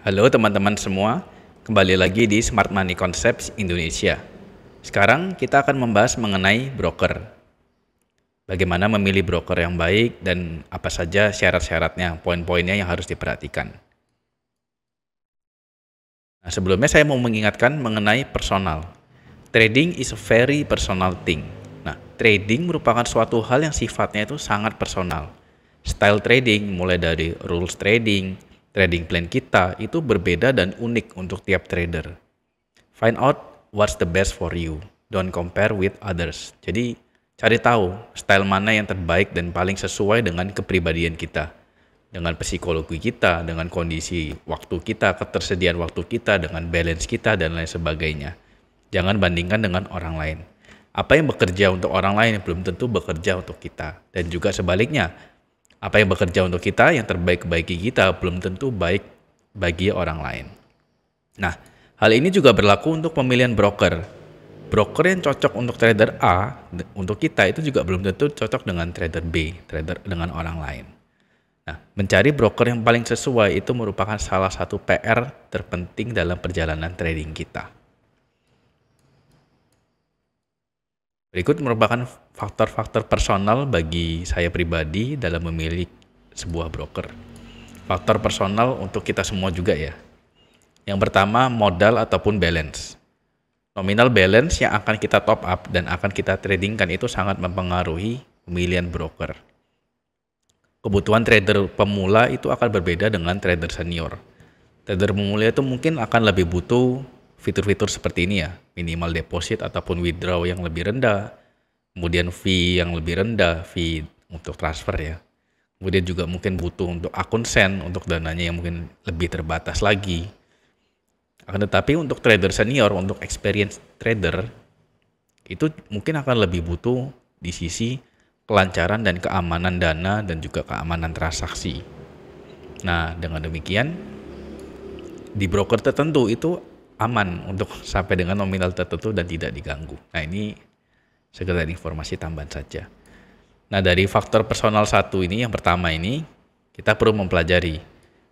Halo teman-teman semua, kembali lagi di Smart Money Concepts Indonesia. Sekarang kita akan membahas mengenai broker. Bagaimana memilih broker yang baik dan apa saja syarat-syaratnya, poin-poinnya yang harus diperhatikan. Nah, sebelumnya saya mau mengingatkan mengenai personal. Trading is a very personal thing. Nah, trading merupakan suatu hal yang sifatnya itu sangat personal. Style trading, mulai dari rules trading, trading plan kita, itu berbeda dan unik untuk tiap trader. Find out what's the best for you. Don't compare with others. Jadi, cari tahu style mana yang terbaik dan paling sesuai dengan kepribadian kita, dengan psikologi kita, dengan kondisi waktu kita, ketersediaan waktu kita, dengan balance kita, dan lain sebagainya. Jangan bandingkan dengan orang lain. Apa yang bekerja untuk orang lain belum tentu bekerja untuk kita. Dan juga sebaliknya, apa yang bekerja untuk kita, yang terbaik bagi kita, belum tentu baik bagi orang lain. Nah, hal ini juga berlaku untuk pemilihan broker. Broker yang cocok untuk trader A, untuk kita itu juga belum tentu cocok dengan trader B, trader dengan orang lain. Nah, mencari broker yang paling sesuai itu merupakan salah satu PR terpenting dalam perjalanan trading kita. Berikut merupakan faktor-faktor personal bagi saya pribadi dalam memilih sebuah broker. Faktor personal untuk kita semua juga ya. Yang pertama, modal ataupun balance. Nominal balance yang akan kita top up dan akan kita tradingkan itu sangat mempengaruhi pemilihan broker. Kebutuhan trader pemula itu akan berbeda dengan trader senior. Trader pemula itu mungkin akan lebih butuh fitur-fitur seperti ini ya, minimal deposit ataupun withdraw yang lebih rendah, kemudian fee yang lebih rendah, fee untuk transfer ya. Kemudian juga mungkin butuh untuk akun send, untuk dananya yang mungkin lebih terbatas lagi. Akan tetapi untuk trader senior, untuk experience trader, itu mungkin akan lebih butuh di sisi kelancaran dan keamanan dana dan juga keamanan transaksi. Nah, dengan demikian, di broker tertentu itu aman untuk sampai dengan nominal tertentu dan tidak diganggu. Nah, ini sekedar informasi tambahan saja. Nah, dari faktor personal satu ini, yang pertama ini, kita perlu mempelajari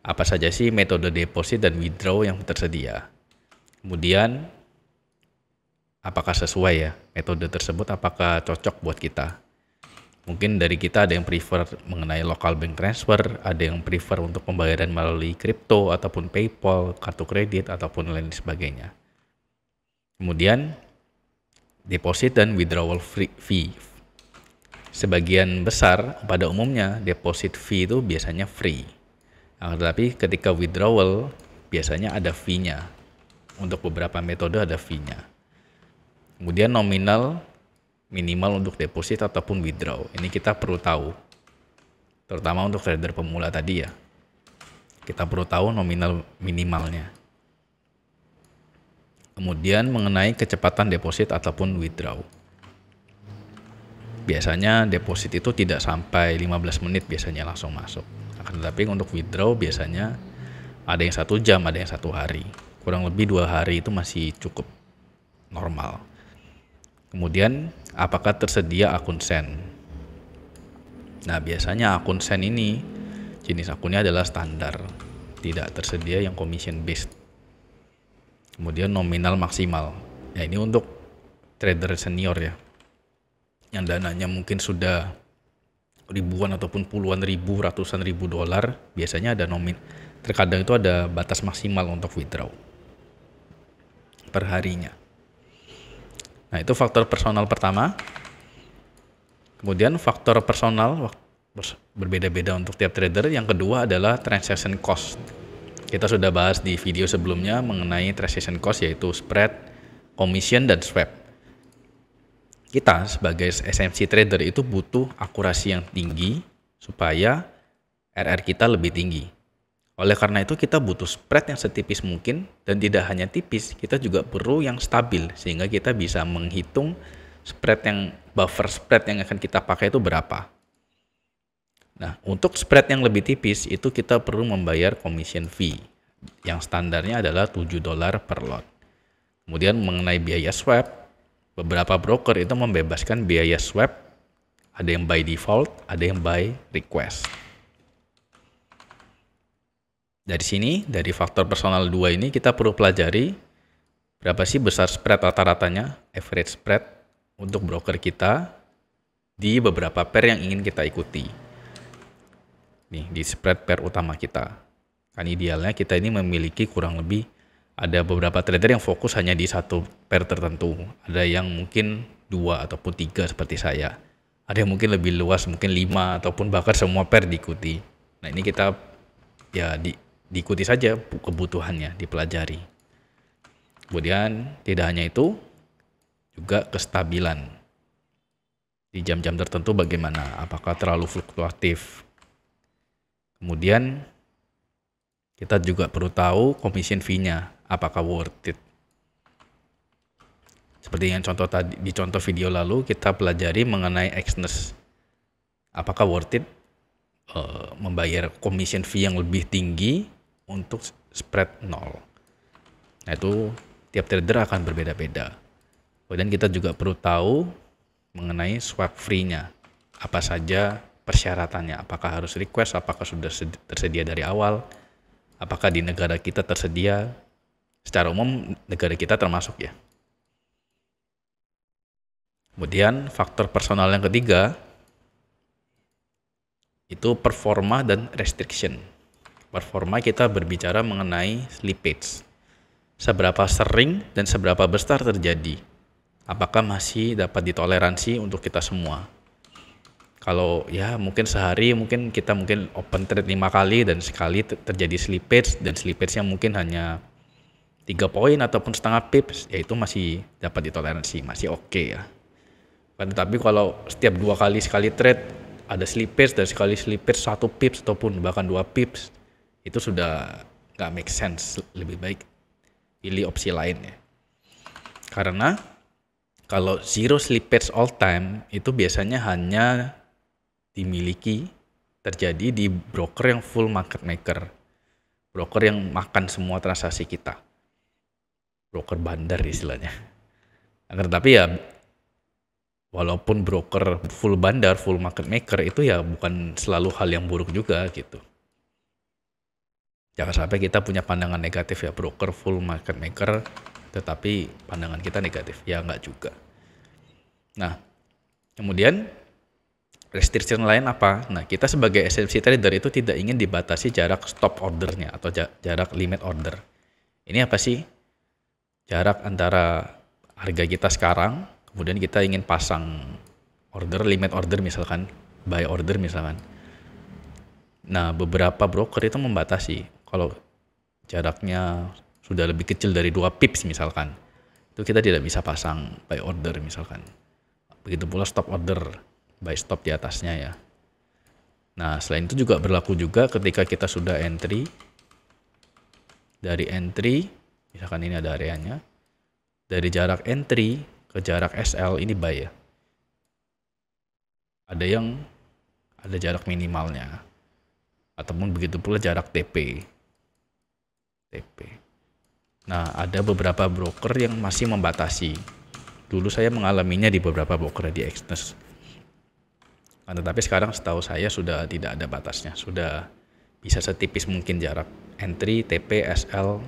apa saja sih metode deposit dan withdraw yang tersedia. Kemudian, apakah sesuai ya metode tersebut, apakah cocok buat kita. Mungkin dari kita ada yang prefer mengenai local bank transfer, ada yang prefer untuk pembayaran melalui kripto ataupun PayPal, kartu kredit ataupun lain sebagainya. Kemudian deposit dan withdrawal fee. Sebagian besar pada umumnya deposit fee itu biasanya free. Tetapi ketika withdrawal biasanya ada fee-nya. Untuk beberapa metode ada fee-nya. Kemudian nominal minimal untuk deposit ataupun withdraw. Ini kita perlu tahu. Terutama untuk trader pemula tadi ya. Kita perlu tahu nominal minimalnya. Kemudian mengenai kecepatan deposit ataupun withdraw. Biasanya deposit itu tidak sampai 15 menit biasanya langsung masuk. Tetapi untuk withdraw biasanya ada yang 1 jam, ada yang 1 hari. Kurang lebih 2 hari itu masih cukup normal. Kemudian, apakah tersedia akun send? Nah, biasanya akun send ini jenis akunnya adalah standar, tidak tersedia yang commission based. Kemudian nominal maksimal. Ya, ini untuk trader senior ya, yang dananya mungkin sudah ribuan ataupun puluhan ribu, ratusan ribu dolar, biasanya ada terkadang itu ada batas maksimal untuk withdraw per harinya. Nah, itu faktor personal pertama. Kemudian faktor personal berbeda-beda untuk tiap trader. Yang kedua adalah transaction cost. Kita sudah bahas di video sebelumnya mengenai transaction cost, yaitu spread, commission, dan swap. Kita sebagai SMC trader itu butuh akurasi yang tinggi supaya RR kita lebih tinggi. Oleh karena itu kita butuh spread yang setipis mungkin, dan tidak hanya tipis, kita juga perlu yang stabil sehingga kita bisa menghitung buffer spread yang akan kita pakai itu berapa. Nah, untuk spread yang lebih tipis itu kita perlu membayar commission fee yang standarnya adalah $7 per lot. Kemudian mengenai biaya swap, beberapa broker itu membebaskan biaya swap, ada yang by default, ada yang by request. Dari sini, dari faktor personal 2 ini kita perlu pelajari berapa sih besar spread rata-ratanya, average spread untuk broker kita di beberapa pair yang ingin kita ikuti. Nih, di spread pair utama kita. Kan idealnya kita ini memiliki kurang lebih, ada beberapa trader yang fokus hanya di satu pair tertentu. Ada yang mungkin 2 ataupun 3 seperti saya. Ada yang mungkin lebih luas, mungkin 5 ataupun bahkan semua pair diikuti. Nah, ini kita ya diikuti saja kebutuhannya, dipelajari. Kemudian tidak hanya itu, juga kestabilan. Di jam-jam tertentu bagaimana? Apakah terlalu fluktuatif? Kemudian kita juga perlu tahu commission fee-nya, apakah worth it. Seperti yang contoh tadi, di contoh video lalu kita pelajari mengenai Exness. Apakah worth it membayar commission fee yang lebih tinggi untuk spread 0. Nah, itu tiap trader akan berbeda-beda. Kemudian kita juga perlu tahu mengenai swap free-nya. Apa saja persyaratannya? Apakah harus request? Apakah sudah tersedia dari awal? Apakah di negara kita tersedia? Secara umum negara kita termasuk ya. Kemudian faktor personal yang ketiga itu performa dan restriction. Performa kita berbicara mengenai slippage. Seberapa sering dan seberapa besar terjadi. Apakah masih dapat ditoleransi untuk kita semua? Kalau ya mungkin sehari kita open trade 5 kali dan sekali terjadi slippage, dan slippage-nya mungkin hanya 3 poin ataupun setengah pips, ya itu masih dapat ditoleransi, masih oke ya. Tapi kalau setiap 2 kali sekali trade ada slippage, dan sekali slippage 1 pips ataupun bahkan 2 pips, itu sudah nggak make sense. Lebih baik pilih opsi lain ya. Karena kalau zero slippage all time itu biasanya hanya dimiliki terjadi di broker yang full market maker, broker yang makan semua transaksi kita, broker bandar istilahnya. Agar tapi ya walaupun broker full bandar, full market maker itu ya bukan selalu hal yang buruk juga gitu. Jangan sampai kita punya pandangan negatif ya, broker full market maker tetapi pandangan kita negatif, ya enggak juga. Nah, kemudian restriction lain apa? Nah, kita sebagai SMC trader itu tidak ingin dibatasi jarak stop ordernya atau jarak limit order. Ini apa sih? Jarak antara harga kita sekarang, kemudian kita ingin pasang order, limit order misalkan, buy order misalkan. Nah, beberapa broker itu membatasi. Kalau jaraknya sudah lebih kecil dari 2 pips misalkan, itu kita tidak bisa pasang buy order misalkan. Begitu pula stop order, buy stop di atasnya ya. Nah, selain itu juga berlaku juga ketika kita sudah entry. Dari entry, misalkan ini ada areanya, dari jarak entry ke jarak SL ini buy ya. Ada jarak minimalnya. Ataupun begitu pula jarak TP. Nah, ada beberapa broker yang masih membatasi. Dulu saya mengalaminya di beberapa broker di Exness. Tetapi sekarang setahu saya sudah tidak ada batasnya. Sudah bisa setipis mungkin jarak entry, TP, SL.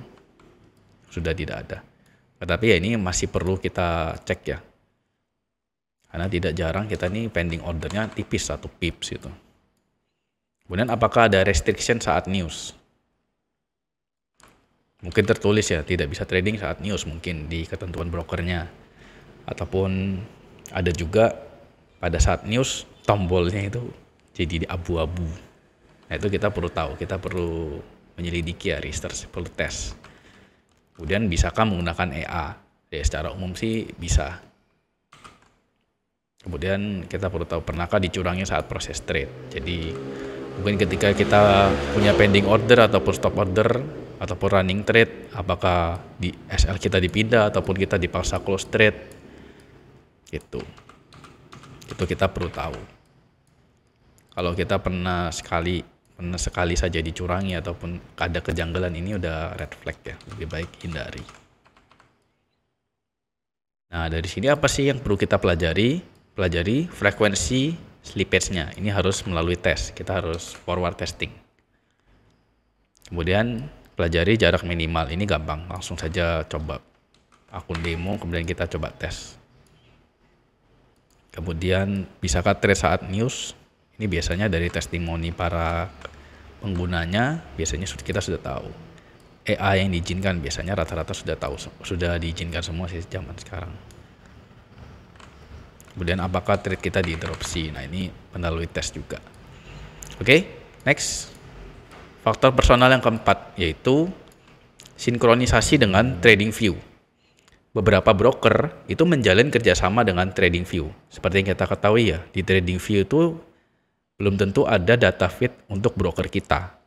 Sudah tidak ada. Tetapi ya ini masih perlu kita cek ya. Karena tidak jarang kita ini pending ordernya tipis 1 pips gitu. Kemudian apakah ada restriction saat news? Mungkin tertulis ya, tidak bisa trading saat news mungkin di ketentuan brokernya. Ataupun ada juga pada saat news tombolnya itu jadi di abu-abu. Nah, itu kita perlu tahu, kita perlu menyelidiki ya, research, perlu tes. Kemudian bisakah menggunakan EA? Ya, secara umum sih bisa. Kemudian kita perlu tahu pernahkah dicurangi saat proses trade. Jadi mungkin ketika kita punya pending order ataupun stop order ataupun running trade, apakah di SL kita dipindah ataupun kita dipaksa close trade gitu. Itu kita perlu tahu. Kalau kita pernah sekali saja dicurangi ataupun ada kejanggalan, ini udah red flag ya, lebih baik hindari. Nah, dari sini apa sih yang perlu kita pelajari? Pelajari frekuensi slippage-nya. Ini harus melalui tes, kita harus forward testing. Kemudian pelajari jarak minimal, ini gampang, langsung saja coba akun demo, kemudian kita coba tes. Kemudian bisakah trade saat news? Ini biasanya dari testimoni para penggunanya, biasanya kita sudah tahu. AI yang diizinkan biasanya rata-rata sudah tahu, sudah diizinkan semua sih zaman sekarang. Kemudian apakah trade kita diinterupsi? Nah, ini melalui tes juga. Oke, next. Faktor personal yang keempat yaitu sinkronisasi dengan TradingView. Beberapa broker itu menjalin kerjasama dengan TradingView. Seperti yang kita ketahui ya, di TradingView itu belum tentu ada data feed untuk broker kita.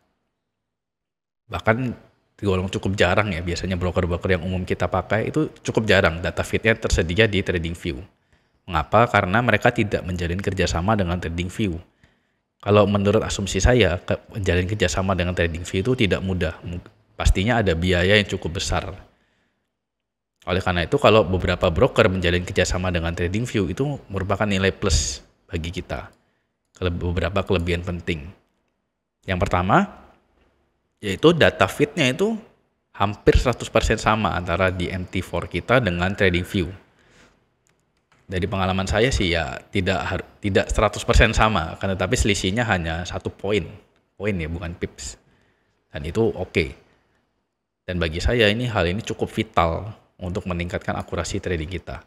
Bahkan tergolong cukup jarang ya, biasanya broker-broker yang umum kita pakai itu cukup jarang data feednya tersedia di TradingView. Mengapa? Karena mereka tidak menjalin kerjasama dengan TradingView. Kalau menurut asumsi saya, menjalin kerjasama dengan TradingView itu tidak mudah. Pastinya ada biaya yang cukup besar. Oleh karena itu, kalau beberapa broker menjalin kerjasama dengan TradingView itu merupakan nilai plus bagi kita. Beberapa kelebihan penting. Yang pertama, yaitu data feed-nya itu hampir 100% sama antara di MT4 kita dengan TradingView. Dari pengalaman saya sih ya tidak 100% sama, karena tapi selisihnya hanya 1 poin ya, bukan pips. Dan itu oke. Dan bagi saya hal ini cukup vital untuk meningkatkan akurasi trading kita.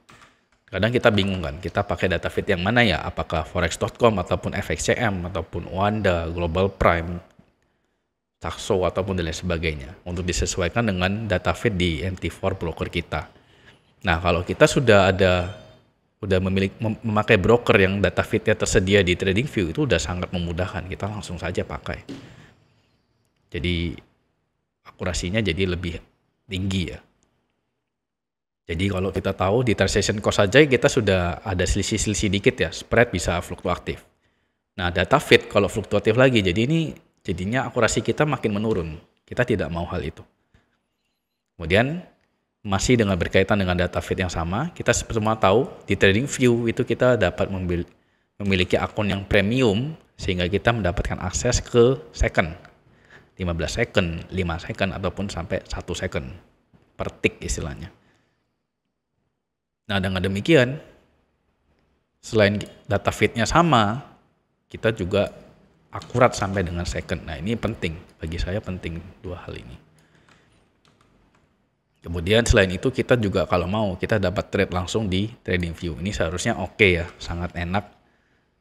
Kadang kita bingung kan, kita pakai data feed yang mana ya? Apakah forex.com ataupun FXCM ataupun Wanda, Global Prime, Saxo ataupun dan lain sebagainya untuk disesuaikan dengan data feed di MT4 broker kita. Nah, kalau kita sudah memakai broker yang data feednya tersedia di TradingView, itu udah sangat memudahkan, kita langsung saja pakai. Jadi akurasinya jadi lebih tinggi ya. Jadi kalau kita tahu di transaction cost saja kita sudah ada selisih-selisih dikit ya, spread bisa fluktuatif. Nah, data feed kalau fluktuatif lagi, jadi ini jadinya akurasi kita makin menurun. Kita tidak mau hal itu. Kemudian masih dengan berkaitan dengan data feed yang sama, kita semua tahu di TradingView itu kita dapat memiliki akun yang premium sehingga kita mendapatkan akses ke second, 15 second, 5 second ataupun sampai 1 second per tick istilahnya. Nah, dengan demikian selain data feed-nya sama, kita juga akurat sampai dengan second. Nah, ini penting, bagi saya penting dua hal ini. Kemudian selain itu kita juga kalau mau kita dapat trade langsung di TradingView. Ini seharusnya oke ya, sangat enak.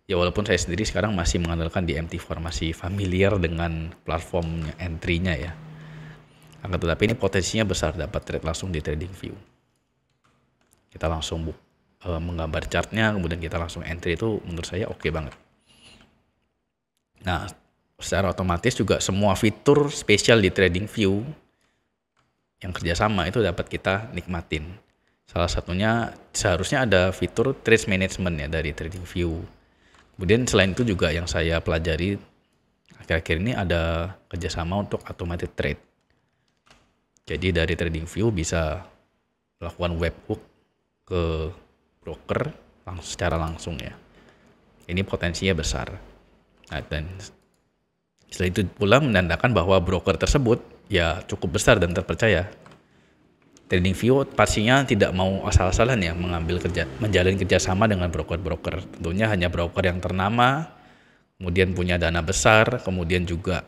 Ya walaupun saya sendiri sekarang masih mengandalkan di MT4, masih familiar dengan platformnya, entry-nya ya. Akan tetapi ini potensinya besar dapat trade langsung di TradingView. Kita langsung menggambar chartnya, kemudian kita langsung entry, itu menurut saya oke banget. Nah, secara otomatis juga semua fitur spesial di TradingView yang kerjasama itu dapat kita nikmatin. Salah satunya seharusnya ada fitur trade management ya dari TradingView. Kemudian selain itu juga yang saya pelajari akhir-akhir ini ada kerjasama untuk automated trade. Jadi dari TradingView bisa melakukan webhook ke broker secara langsung ya. Ini potensinya besar. Nah, dan setelah itu pula menandakan bahwa broker tersebut ya cukup besar dan terpercaya. TradingView pastinya tidak mau asal-asalan ya menjalin kerjasama dengan broker-broker. Tentunya hanya broker yang ternama, kemudian punya dana besar, kemudian juga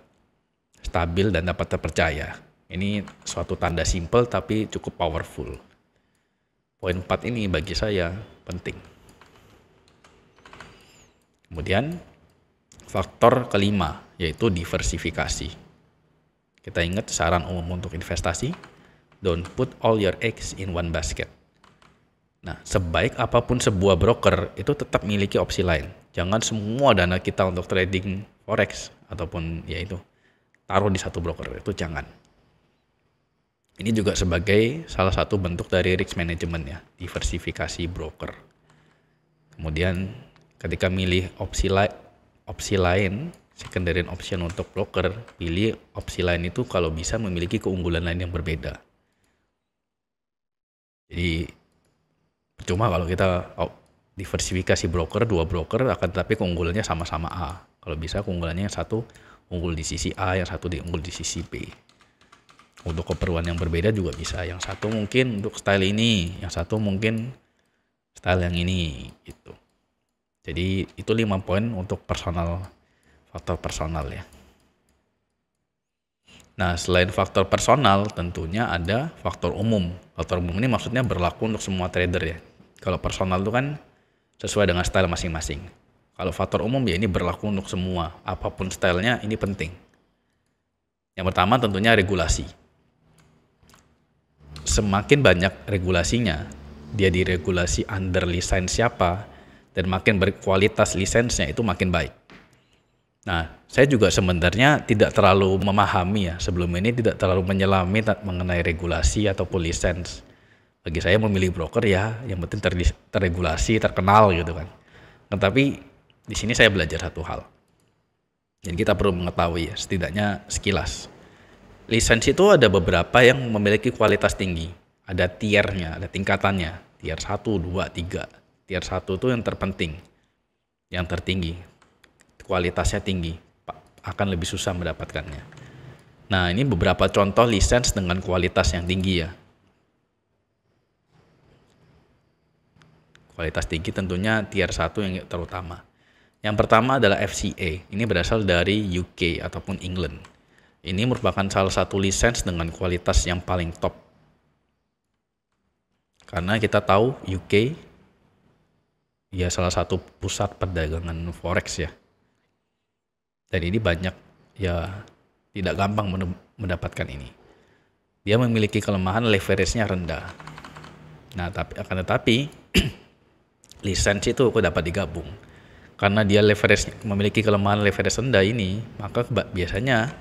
stabil dan dapat terpercaya. Ini suatu tanda simple tapi cukup powerful. Poin 4 ini bagi saya penting. Kemudian faktor kelima yaitu diversifikasi. Kita ingat saran umum untuk investasi, don't put all your eggs in one basket. Nah, sebaik apapun sebuah broker itu tetap memiliki opsi lain. Jangan semua dana kita untuk trading forex ataupun yaitu taruh di satu broker, itu jangan. Ini juga sebagai salah satu bentuk dari risk management ya, diversifikasi broker. Kemudian ketika milih opsi lain, secondary option untuk broker, pilih opsi lain itu kalau bisa memiliki keunggulan lain yang berbeda. Jadi percuma kalau kita diversifikasi broker, 2 broker akan tetapi keunggulannya sama-sama A. Kalau bisa keunggulannya yang satu unggul di sisi A, yang satu unggul di sisi B. Untuk keperluan yang berbeda juga bisa. Yang satu mungkin untuk style ini, yang satu mungkin style yang ini gitu. Jadi itu 5 poin untuk faktor personal ya. Nah, selain faktor personal, tentunya ada faktor umum. Faktor umum ini maksudnya berlaku untuk semua trader ya. Kalau personal itu kan sesuai dengan style masing-masing. Kalau faktor umum ya ini berlaku untuk semua. Apapun stylenya ini penting. Yang pertama tentunya regulasi. Semakin banyak regulasinya, dia diregulasi under lisensi siapa, dan makin berkualitas lisensinya itu makin baik. Nah, saya juga sebenarnya tidak terlalu memahami ya, sebelum ini tidak terlalu menyelami mengenai regulasi ataupun lisens. Bagi saya memilih broker ya, yang penting terregulasi, terkenal gitu kan. Tetapi di sini saya belajar satu hal. Dan kita perlu mengetahui ya, setidaknya sekilas. Lisensi itu ada beberapa yang memiliki kualitas tinggi. Ada tiernya, ada tingkatannya. Tier 1, 2, 3. Tier 1 itu yang terpenting, yang tertinggi. Kualitasnya tinggi, akan lebih susah mendapatkannya. Nah, ini beberapa contoh lisens dengan kualitas yang tinggi ya. Kualitas tinggi tentunya tier 1 yang terutama. Yang pertama adalah FCA. Ini berasal dari UK ataupun England. Ini merupakan salah satu lisens dengan kualitas yang paling top. Karena kita tahu UK ya salah satu pusat perdagangan forex ya. Dan ini banyak ya tidak gampang mendapatkan ini. Dia memiliki kelemahan leverage-nya rendah. Nah, tetapi lisensi itu kok dapat digabung. Karena dia memiliki kelemahan leverage rendah ini, maka biasanya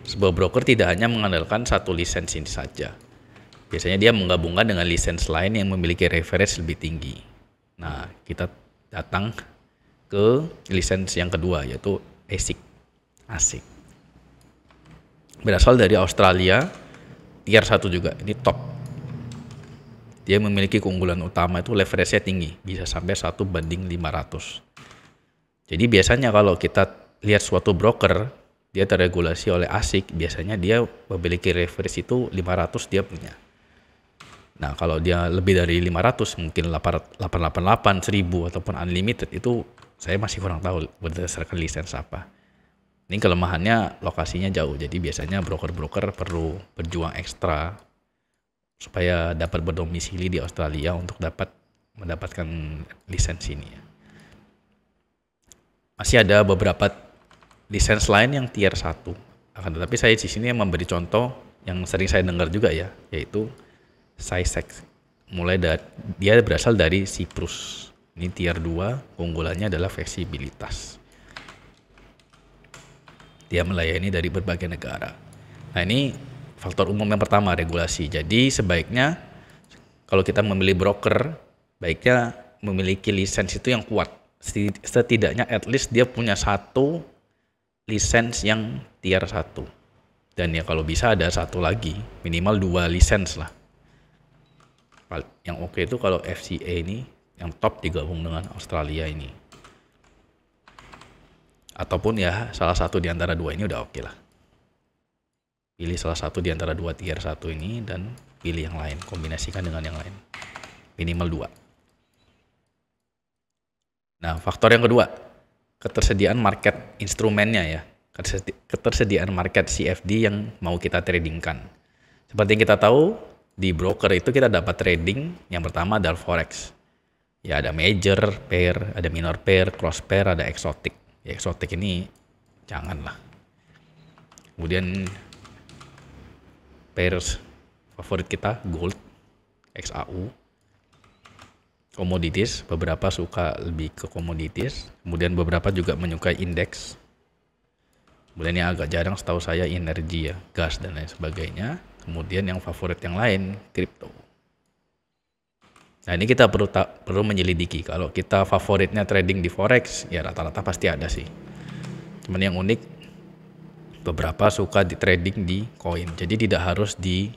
sebuah broker tidak hanya mengandalkan satu lisensi saja. Biasanya dia menggabungkan dengan lisensi lain yang memiliki leverage lebih tinggi. Nah, kita datang ke lisensi yang kedua yaitu ASIC. Berasal dari Australia, tier 1 juga, ini top. Dia memiliki keunggulan utama itu leverage-nya tinggi, bisa sampai 1:500. Jadi biasanya kalau kita lihat suatu broker, dia terregulasi oleh ASIC, biasanya dia memiliki leverage itu 500 dia punya. Nah, kalau dia lebih dari 500, mungkin 888, 1000 ataupun unlimited, itu saya masih kurang tahu berdasarkan lisensi apa. Ini kelemahannya lokasinya jauh, jadi biasanya broker-broker perlu berjuang ekstra supaya dapat berdomisili di Australia untuk dapat mendapatkan lisensi ini. Masih ada beberapa lisensi lain yang tier 1. Akan tetapi saya di sini memberi contoh yang sering saya dengar juga ya, yaitu Cysex. Dia berasal dari Cyprus. Ini tier 2, keunggulannya adalah fleksibilitas. Dia melayani dari berbagai negara. Nah, ini faktor umum yang pertama, regulasi. Jadi sebaiknya kalau kita memilih broker, baiknya memiliki lisensi itu yang kuat. Setidaknya at least dia punya satu lisensi yang tier 1. Dan ya kalau bisa ada satu lagi, minimal 2 lisensi lah. Yang oke itu kalau FCA ini yang top digabung dengan Australia ini. Ataupun ya salah satu di antara dua ini udah oke lah. Pilih salah satu di antara dua tier 1 ini dan pilih yang lain, kombinasikan dengan yang lain. Minimal 2. Nah, faktor yang kedua, ketersediaan market instrumennya ya. Ketersediaan market CFD yang mau kita tradingkan. Seperti yang kita tahu, di broker itu kita dapat trading, yang pertama adalah forex. Ya ada major pair, ada minor pair, cross pair, ada exotic. Ya exotic ini janganlah. Kemudian pairs favorit kita gold, XAU, commodities, beberapa suka lebih ke commodities, kemudian beberapa juga menyukai indeks. Kemudian yang agak jarang setahu saya energi ya, gas dan lain sebagainya. Kemudian yang favorit yang lain kripto. Nah, ini kita perlu menyelidiki. Kalau kita favoritnya trading di forex, ya rata-rata pasti ada sih. Cuman yang unik, beberapa suka di trading di koin. Jadi tidak harus di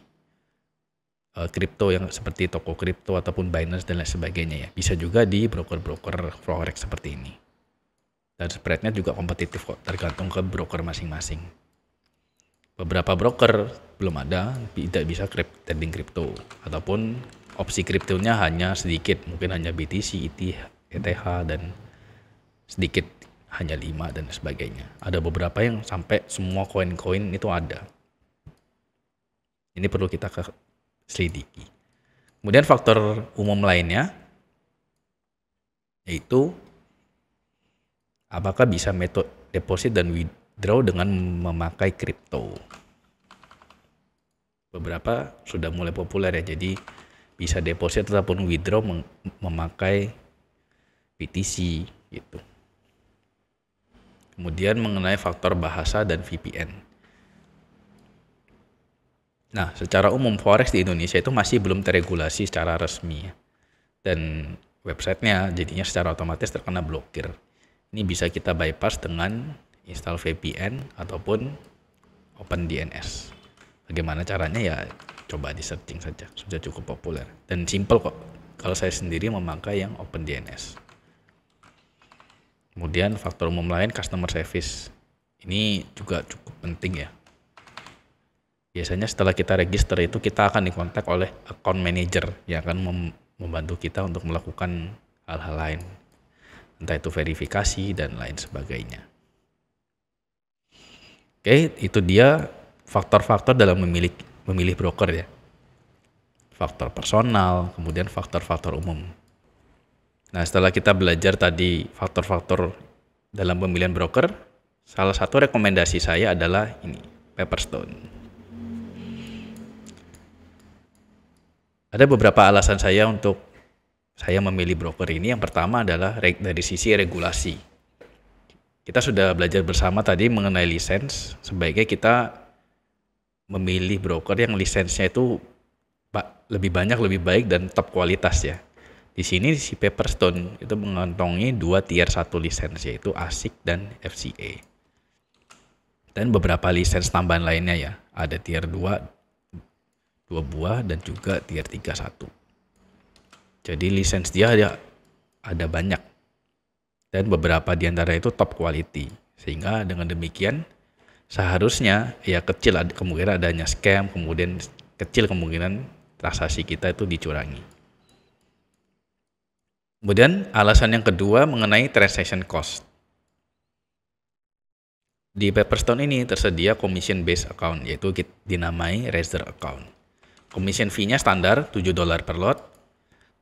kripto yang seperti toko kripto ataupun Binance dan lain sebagainya ya. Bisa juga di broker-broker forex seperti ini. Dan spreadnya juga kompetitif kok, tergantung ke broker masing-masing. Beberapa broker belum ada, tidak bisa trading kripto, ataupun opsi kriptonya hanya sedikit, mungkin hanya BTC, ETH, dan sedikit hanya 5 dan sebagainya. Ada beberapa yang sampai semua koin-koin itu ada. Ini perlu kita selidiki. Kemudian faktor umum lainnya yaitu apakah bisa metode deposit dan withdraw dengan memakai kripto. Beberapa sudah mulai populer ya, jadi bisa deposit ataupun withdraw memakai BTC gitu. Kemudian mengenai faktor bahasa dan VPN. Nah, secara umum forex di Indonesia itu masih belum terregulasi secara resmi ya. Dan websitenya jadinya secara otomatis terkena blokir. Ini bisa kita bypass dengan install VPN ataupun OpenDNS. Bagaimana caranya ya coba di searching saja, sudah cukup populer dan simple kok. Kalau saya sendiri memakai yang OpenDNS. Kemudian faktor umum lain customer service. Ini juga cukup penting ya. Biasanya setelah kita register itu kita akan dikontak oleh account manager yang akan membantu kita untuk melakukan hal-hal lain. Entah itu verifikasi dan lain sebagainya. Oke, itu dia faktor-faktor dalam memilih broker ya. Faktor personal, kemudian faktor-faktor umum. Nah, setelah kita belajar tadi faktor-faktor dalam pemilihan broker, salah satu rekomendasi saya adalah ini, Pepperstone. Ada beberapa alasan saya untuk saya memilih broker ini. Yang pertama adalah dari sisi regulasi. Kita sudah belajar bersama tadi mengenai lisens. Sebaiknya kita memilih broker yang lisensnya itu lebih banyak, lebih baik, dan top kualitas ya. Di sini si Pepperstone itu mengantongi 2 tier 1 lisens, yaitu ASIC dan FCA. Dan beberapa lisens tambahan lainnya ya. Ada tier 2 buah dan juga tier 3 1. Jadi lisens dia ada banyak. Dan beberapa di antara itu top quality. Sehingga dengan demikian seharusnya ya kecil kemungkinan adanya scam, kemudian kecil kemungkinan transaksi kita itu dicurangi. Kemudian alasan yang kedua mengenai transaction cost. Di Pepperstone ini tersedia commission based account, yaitu dinamai Razer account. Commission fee-nya standar $7 per lot.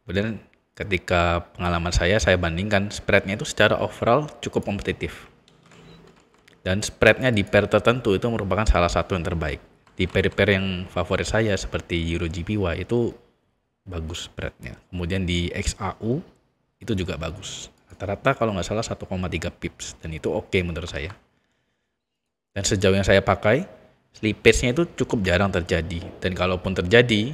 Kemudian ketika pengalaman saya bandingkan spread-nya itu secara overall cukup kompetitif. Dan spread-nya di pair tertentu itu merupakan salah satu yang terbaik. Di pair-pair yang favorit saya seperti Euro GPY itu bagus spread-nya. Kemudian di XAU itu juga bagus. Rata-rata kalau nggak salah 1,3 pips dan itu oke menurut saya. Dan sejauh yang saya pakai, slippage-nya itu cukup jarang terjadi. Dan kalaupun terjadi,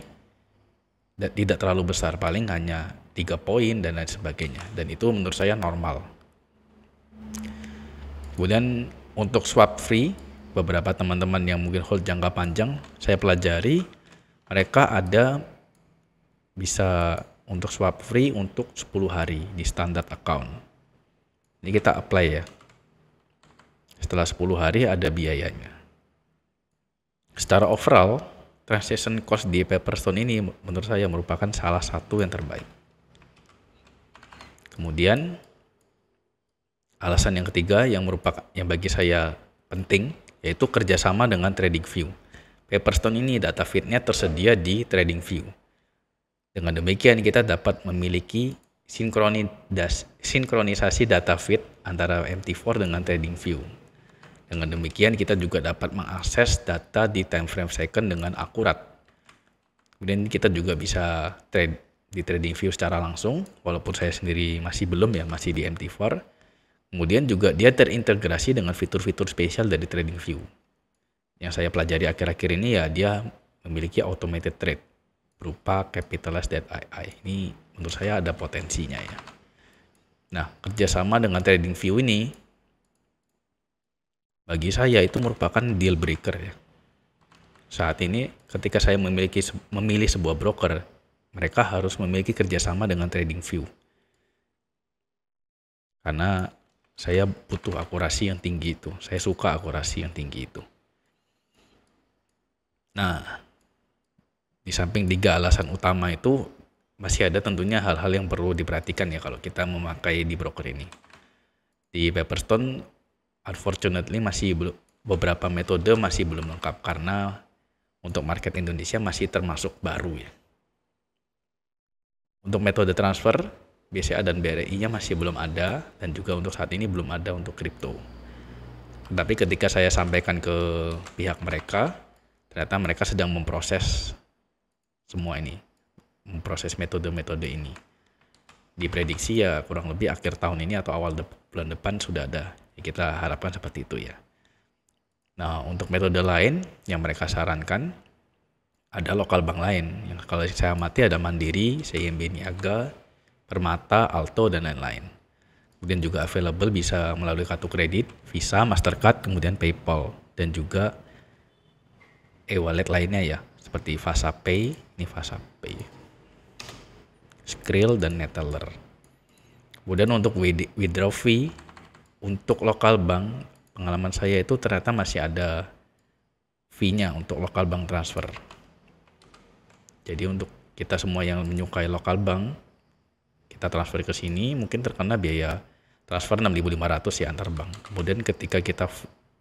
tidak terlalu besar, paling hanya 3 poin dan lain sebagainya. Dan itu menurut saya normal. Kemudian untuk swap free, beberapa teman-teman yang mungkin hold jangka panjang, saya pelajari mereka ada bisa untuk swap free untuk 10 hari di standard account. Ini kita apply ya. Setelah 10 hari ada biayanya. Secara overall, transaction cost di Pepperstone ini menurut saya merupakan salah satu yang terbaik. Kemudian alasan yang ketiga yang bagi saya penting yaitu kerjasama dengan TradingView. Pepperstone ini data feed-nya tersedia di TradingView. Dengan demikian kita dapat memiliki sinkronisasi data feed antara MT4 dengan TradingView. Dengan demikian kita juga dapat mengakses data di time frame second dengan akurat. Kemudian kita juga bisa trade di TradingView secara langsung, walaupun saya sendiri masih belum ya, masih di MT4. Kemudian juga dia terintegrasi dengan fitur-fitur spesial dari TradingView. Yang saya pelajari akhir-akhir ini ya dia memiliki automated trade berupa Capitalize.ai. Ini menurut saya ada potensinya ya. Nah, kerjasama dengan TradingView ini bagi saya itu merupakan deal breaker ya. Saat ini ketika saya memilih sebuah broker, mereka harus memiliki kerjasama dengan TradingView. Karena Saya butuh akurasi yang tinggi itu. Saya suka akurasi yang tinggi itu. Nah, di samping 3 alasan utama itu, masih ada tentunya hal-hal yang perlu diperhatikan ya kalau kita memakai di broker ini. Di Pepperstone, unfortunately beberapa metode masih belum lengkap karena untuk market Indonesia masih termasuk baru ya. Untuk metode transfer, BCA dan BRI-nya masih belum ada, dan juga untuk saat ini belum ada untuk kripto. Tapi ketika saya sampaikan ke pihak mereka, ternyata mereka sedang memproses semua ini, memproses metode-metode ini. Diprediksi ya kurang lebih akhir tahun ini atau awal bulan depan sudah ada. Ya, kita harapkan seperti itu ya. Nah, untuk metode lain yang mereka sarankan, ada lokal bank lain. Yang kalau saya amati ada Mandiri, CIMB Niaga, Permata, Alto, dan lain-lain. Kemudian juga available bisa melalui kartu kredit, Visa, Mastercard, kemudian PayPal, dan juga e-wallet lainnya ya, seperti FasaPay, ini FasaPay, Skrill, dan Neteller. Kemudian untuk withdraw fee, untuk lokal bank, pengalaman saya itu ternyata masih ada fee-nya untuk lokal bank transfer. Jadi untuk kita semua yang menyukai lokal bank, kita transfer ke sini mungkin terkena biaya transfer 6.500 ya antar bank. Kemudian ketika kita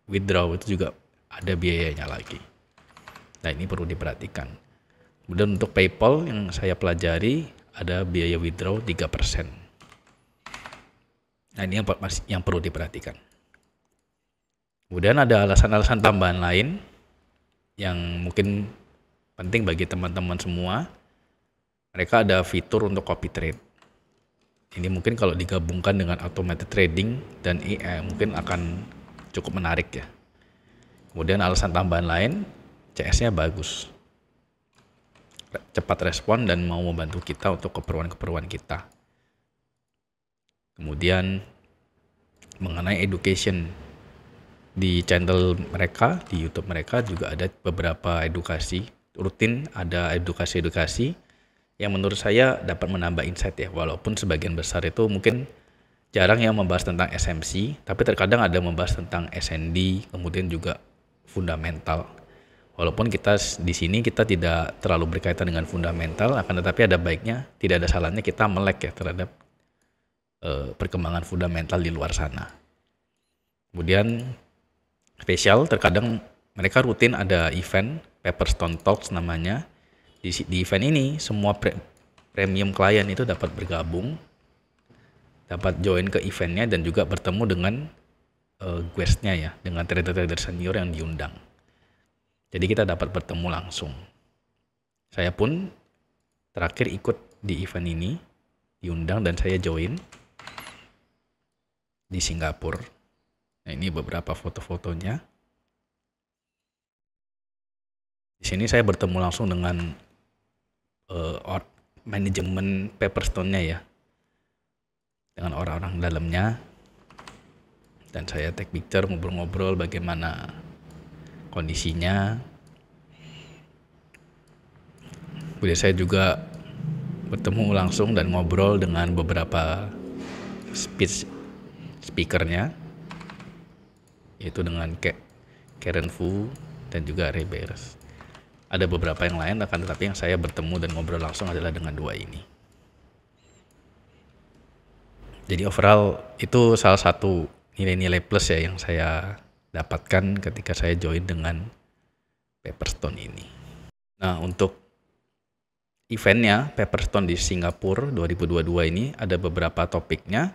withdraw itu juga ada biayanya lagi. Nah, ini perlu diperhatikan. Kemudian untuk PayPal yang saya pelajari ada biaya withdraw 3%. Nah, ini yang perlu diperhatikan. Kemudian ada alasan-alasan tambahan lain yang mungkin penting bagi teman-teman semua. Mereka ada fitur untuk copy trade. Ini mungkin kalau digabungkan dengan automated trading dan AI mungkin akan cukup menarik ya. Kemudian alasan tambahan lain, CS-nya bagus, cepat respon dan mau membantu kita untuk keperluan-keperluan kita. Kemudian mengenai education, di channel mereka, di YouTube mereka juga ada beberapa edukasi, rutin ada edukasi-edukasi yang menurut saya dapat menambah insight ya, walaupun sebagian besar itu mungkin jarang yang membahas tentang SMC, tapi terkadang ada membahas tentang SND, kemudian juga fundamental. Walaupun kita di sini kita tidak terlalu berkaitan dengan fundamental, akan tetapi ada baiknya, tidak ada salahnya kita melek ya terhadap perkembangan fundamental di luar sana. Kemudian spesial, terkadang mereka rutin ada event, Pepperstone Talks namanya. Di event ini semua premium klien itu dapat bergabung, dapat join ke eventnya dan juga bertemu dengan guestnya ya, dengan trader-trader senior yang diundang. Jadi kita dapat bertemu langsung. Saya pun terakhir ikut di event ini, diundang dan saya join di Singapura. Nah, ini beberapa foto-fotonya. Di sini saya bertemu langsung dengan manajemen Pepperstone-nya ya, dengan orang-orang dalamnya, dan saya take picture, ngobrol-ngobrol bagaimana kondisinya. Kemudian saya juga bertemu langsung dan ngobrol dengan beberapa speakernya, yaitu dengan Karen Fu dan juga Ray Bears. Ada beberapa yang lain, akan tetapi yang saya bertemu dan ngobrol langsung adalah dengan dua ini. Jadi overall itu salah satu nilai-nilai plus ya yang saya dapatkan ketika saya join dengan Pepperstone ini. Nah, untuk eventnya Pepperstone di Singapura 2022 ini ada beberapa topiknya.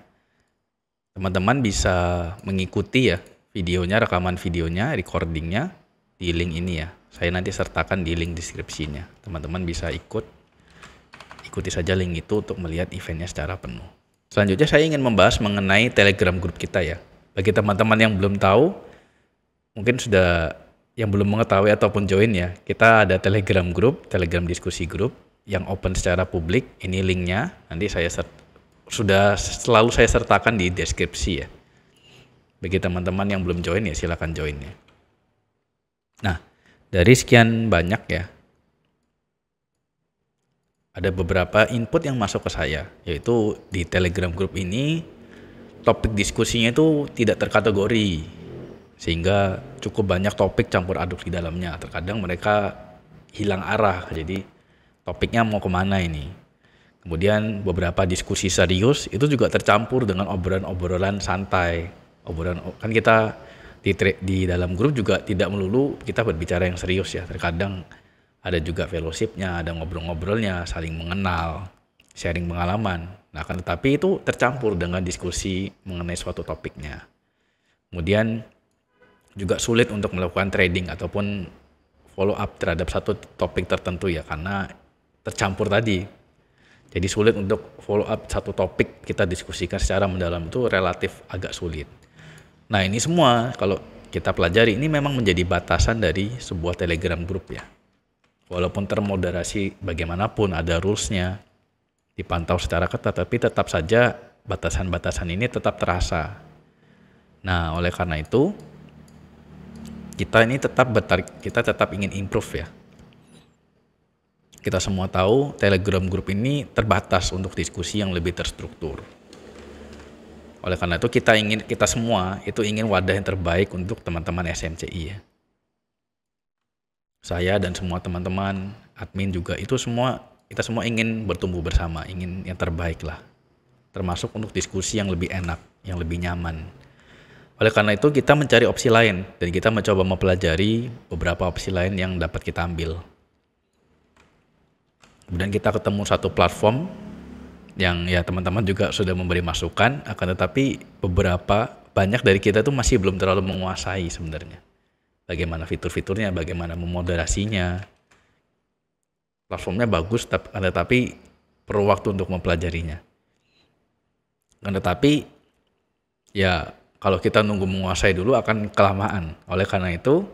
Teman-teman bisa mengikuti ya videonya, rekaman videonya, recordingnya di link ini ya. Saya nanti sertakan di link deskripsinya. Teman-teman bisa ikuti saja link itu untuk melihat eventnya secara penuh. Selanjutnya saya ingin membahas mengenai Telegram grup kita ya. Bagi teman-teman yang belum tahu, mungkin sudah yang belum mengetahui ataupun join ya, kita ada Telegram grup, Telegram diskusi grup yang open secara publik. Ini linknya, nanti saya sudah selalu saya sertakan di deskripsi ya. Bagi teman-teman yang belum join ya silakan join ya. Nah, dari sekian banyak ya, ada beberapa input yang masuk ke saya, yaitu di Telegram Group ini topik diskusinya itu tidak terkategori, sehingga cukup banyak topik campur aduk di dalamnya. Terkadang mereka hilang arah, jadi topiknya mau kemana ini. Kemudian beberapa diskusi serius itu juga tercampur dengan obrolan-obrolan santai. Kan kita di dalam grup juga tidak melulu kita berbicara yang serius ya. Terkadang ada juga fellowshipnya, ada ngobrol-ngobrolnya, saling mengenal, sharing pengalaman. Nah, kan tetapi itu tercampur dengan diskusi mengenai suatu topiknya. Kemudian juga sulit untuk melakukan trading ataupun follow up terhadap satu topik tertentu ya, karena tercampur tadi. Jadi sulit untuk follow up satu topik kita diskusikan secara mendalam, itu relatif agak sulit. Nah, ini semua kalau kita pelajari ini memang menjadi batasan dari sebuah Telegram group ya. Walaupun termoderasi bagaimanapun, ada rules-nya, dipantau secara ketat, tapi tetap saja batasan-batasan ini tetap terasa. Nah, oleh karena itu kita tetap ingin improve ya. Kita semua tahu Telegram group ini terbatas untuk diskusi yang lebih terstruktur. Oleh karena itu kita semua itu ingin wadah yang terbaik untuk teman-teman SMCI ya. Saya dan semua teman-teman admin juga kita semua ingin bertumbuh bersama, ingin yang terbaik lah. Termasuk untuk diskusi yang lebih enak, yang lebih nyaman. Oleh karena itu kita mencari opsi lain dan kita mencoba mempelajari beberapa opsi lain yang dapat kita ambil. Kemudian kita ketemu satu platform yang ya teman-teman juga sudah memberi masukan, akan tetapi banyak dari kita tuh masih belum terlalu menguasai sebenarnya. Bagaimana fitur-fiturnya, bagaimana memoderasinya. Platformnya bagus, tetapi perlu waktu untuk mempelajarinya. Tetapi ya kalau kita nunggu menguasai dulu akan kelamaan. Oleh karena itu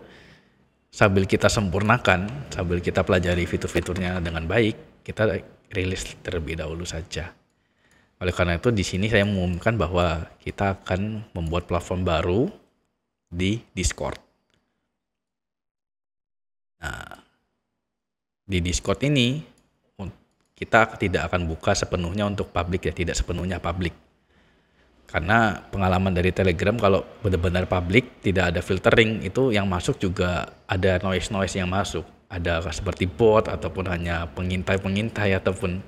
sambil kita sempurnakan, sambil kita pelajari fitur-fiturnya dengan baik, kita rilis terlebih dahulu saja. Oleh karena itu di sini saya mengumumkan bahwa kita akan membuat platform baru di Discord. Nah, di Discord ini kita tidak akan buka sepenuhnya untuk publik ya, tidak sepenuhnya publik. Karena pengalaman dari Telegram kalau benar-benar publik, tidak ada filtering, itu yang masuk juga ada noise-noise yang masuk. Ada seperti bot ataupun hanya pengintai ataupun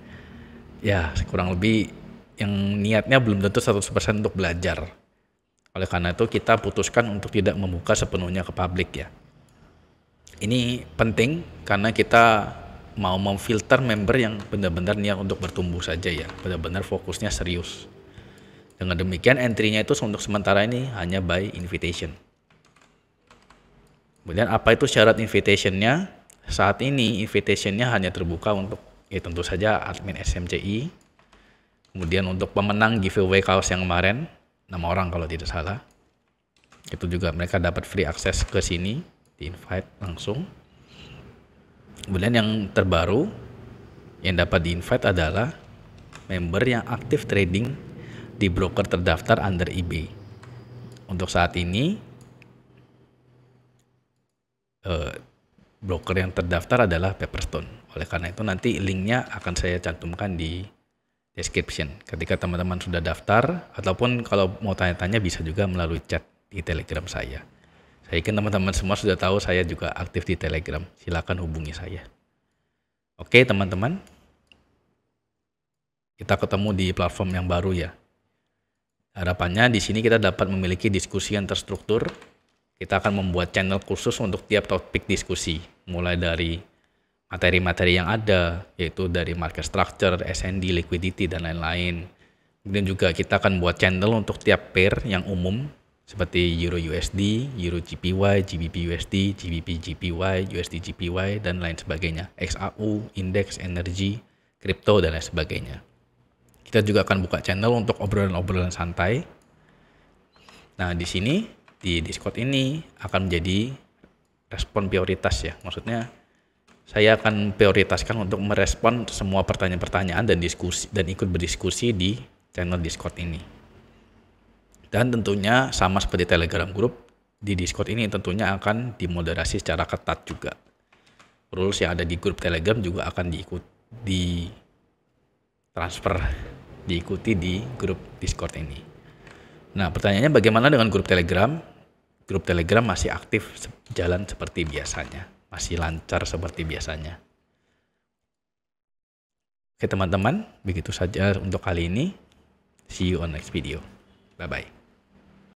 ya kurang lebih yang niatnya belum tentu 100% untuk belajar. Oleh karena itu kita putuskan untuk tidak membuka sepenuhnya ke publik ya. Ini penting karena kita mau memfilter member yang benar-benar niat untuk bertumbuh saja ya, benar-benar fokusnya serius. Dengan demikian entry-nya itu untuk sementara ini hanya by invitation. Kemudian apa itu syarat invitation-nya? Saat ini invitation-nya hanya terbuka untuk ya tentu saja admin SMCI. Kemudian untuk pemenang giveaway kaos yang kemarin 6 orang kalau tidak salah. Itu juga mereka dapat free akses ke sini, di invite langsung. Kemudian yang terbaru yang dapat di invite adalah member yang aktif trading di broker terdaftar under eBay. Untuk saat ini broker yang terdaftar adalah Pepperstone. Oleh karena itu nanti linknya akan saya cantumkan di description. Ketika teman-teman sudah daftar ataupun kalau mau tanya-tanya bisa juga melalui chat di Telegram saya. Saya yakin teman-teman semua sudah tahu saya juga aktif di Telegram. Silakan hubungi saya. Oke teman-teman, kita ketemu di platform yang baru ya. Harapannya di sini kita dapat memiliki diskusi yang terstruktur. Kita akan membuat channel khusus untuk tiap topik diskusi, mulai dari materi-materi yang ada, yaitu dari market structure, S&D, liquidity, dan lain-lain. Kemudian juga kita akan buat channel untuk tiap pair yang umum, seperti Euro USD, Euro GPY, GBP USD, GBP GPY, USD GPY, dan lain sebagainya. XAU, indeks, energi, kripto, dan lain sebagainya. Kita juga akan buka channel untuk obrolan-obrolan santai. Nah, di sini, di Discord ini akan menjadi respon prioritas ya. Maksudnya, saya akan prioritaskan untuk merespon semua pertanyaan-pertanyaan dan ikut berdiskusi di channel Discord ini. Dan tentunya sama seperti Telegram Group, di Discord ini tentunya akan dimoderasi secara ketat juga. Rules yang ada di grup Telegram juga akan diikuti di grup Discord ini. Nah, pertanyaannya bagaimana dengan grup Telegram? Grup Telegram masih aktif jalan seperti biasanya, masih lancar seperti biasanya. Oke teman-teman, begitu saja untuk kali ini. See you on next video. Bye-bye.